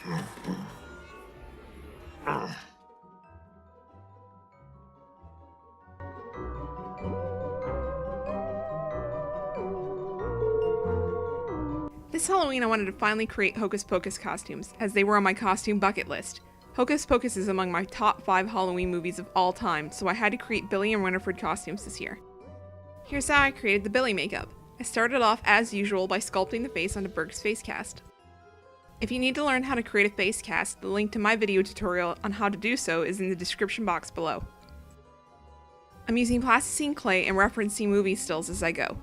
This Halloween I wanted to finally create Hocus Pocus costumes, as they were on my costume bucket list. Hocus Pocus is among my top 5 Halloween movies of all time, so I had to create Billy and Winifred costumes this year. Here's how I created the Billy makeup. I started off as usual by sculpting the face onto Berg's face cast. If you need to learn how to create a face cast, the link to my video tutorial on how to do so is in the description box below. I'm using Plastacine clay and referencing movie stills as I go.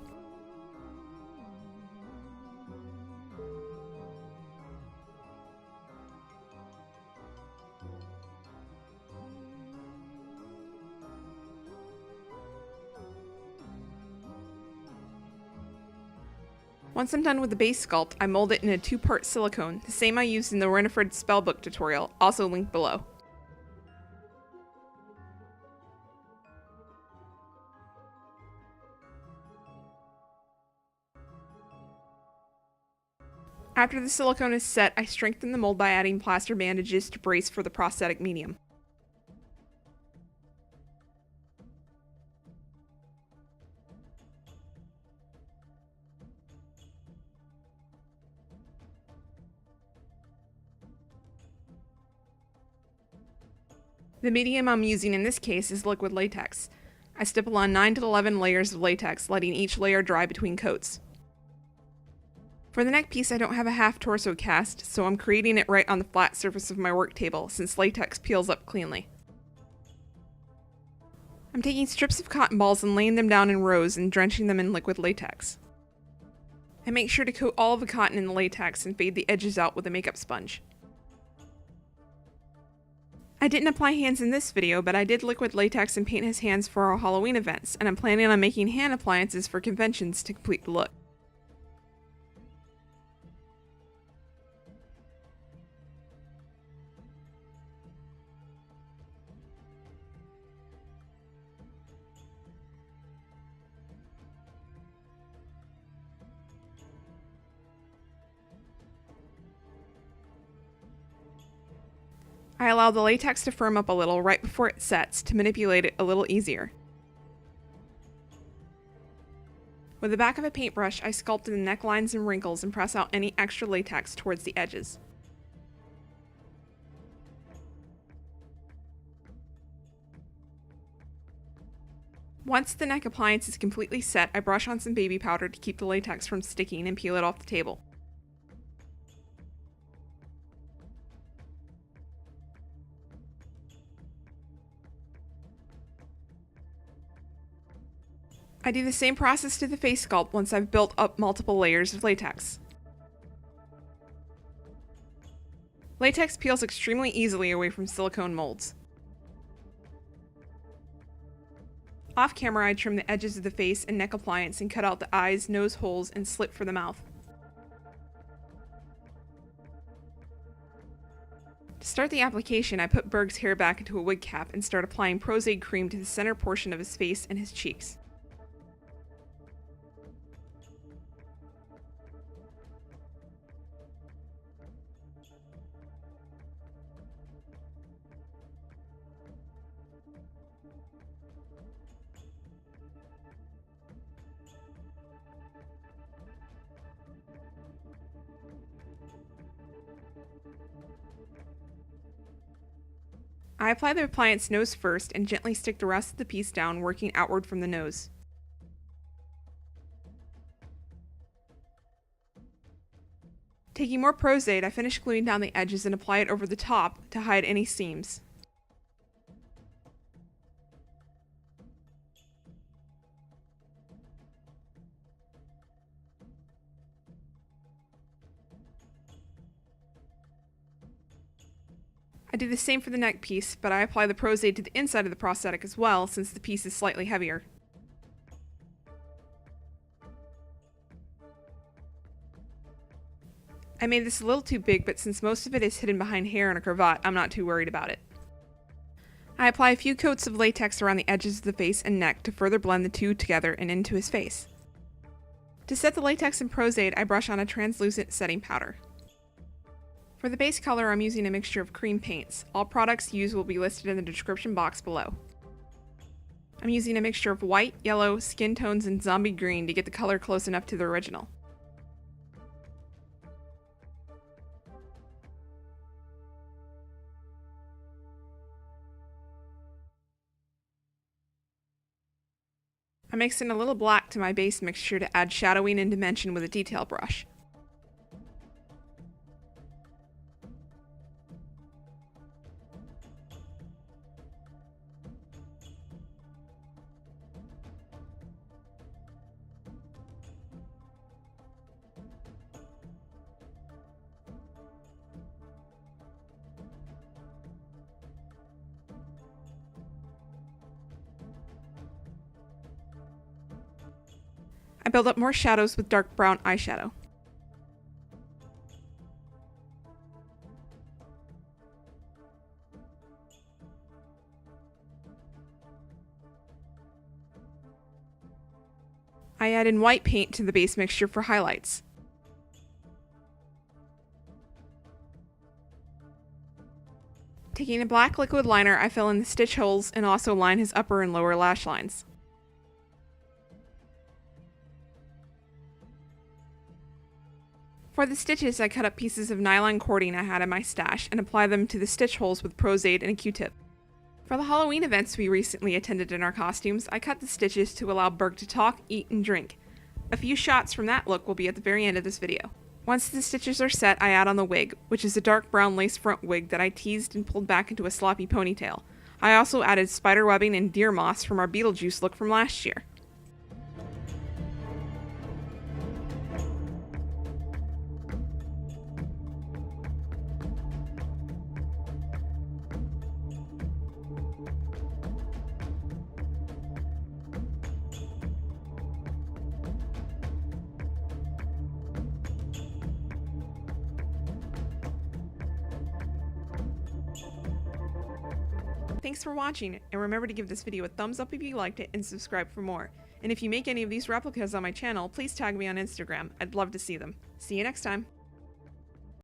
Once I'm done with the base sculpt, I mold it in a 2-part silicone, the same I used in the Winifred spellbook tutorial, also linked below. After the silicone is set, I strengthen the mold by adding plaster bandages to brace for the prosthetic medium. The medium I'm using in this case is liquid latex. I stipple on 9 to 11 layers of latex, letting each layer dry between coats. For the neck piece I don't have a half torso cast, so I'm creating it right on the flat surface of my work table since latex peels up cleanly. I'm taking strips of cotton balls and laying them down in rows and drenching them in liquid latex. I make sure to coat all of the cotton in the latex and fade the edges out with a makeup sponge. I didn't apply hands in this video, but I did liquid latex and paint his hands for our Halloween events, and I'm planning on making hand appliances for conventions to complete the look. I allow the latex to firm up a little right before it sets to manipulate it a little easier. With the back of a paintbrush, I sculpt in the necklines and wrinkles and press out any extra latex towards the edges. Once the neck appliance is completely set, I brush on some baby powder to keep the latex from sticking and peel it off the table. I do the same process to the face sculpt once I've built up multiple layers of latex. Latex peels extremely easily away from silicone molds. Off camera, I trim the edges of the face and neck appliance and cut out the eyes, nose holes, and slit for the mouth. To start the application, I put Berg's hair back into a wig cap and start applying Prosade cream to the center portion of his face and his cheeks. I apply the appliance nose first and gently stick the rest of the piece down, working outward from the nose. Taking more Prosade, I finish gluing down the edges and apply it over the top to hide any seams. I do the same for the neck piece, but I apply the Prosade to the inside of the prosthetic as well, since the piece is slightly heavier. I made this a little too big, but since most of it is hidden behind hair and a cravat, I'm not too worried about it. I apply a few coats of latex around the edges of the face and neck to further blend the two together and into his face. To set the latex and Prosade, I brush on a translucent setting powder. For the base color, I'm using a mixture of cream paints. All products used will be listed in the description box below. I'm using a mixture of white, yellow, skin tones, and zombie green to get the color close enough to the original. I mixed in a little black to my base mixture to add shadowing and dimension with a detail brush. I build up more shadows with dark brown eyeshadow. I add in white paint to the base mixture for highlights. Taking a black liquid liner, I fill in the stitch holes and also line his upper and lower lash lines. For the stitches, I cut up pieces of nylon cording I had in my stash and apply them to the stitch holes with Pros-Aid and a Q-tip. For the Halloween events we recently attended in our costumes, I cut the stitches to allow Berg to talk, eat, and drink. A few shots from that look will be at the very end of this video. Once the stitches are set, I add on the wig, which is a dark brown lace front wig that I teased and pulled back into a sloppy ponytail. I also added spider webbing and deer moss from our Beetlejuice look from last year. Thanks for watching, and remember to give this video a thumbs up if you liked it and subscribe for more. And if you make any of these replicas on my channel, please tag me on Instagram. I'd love to see them. See you next time!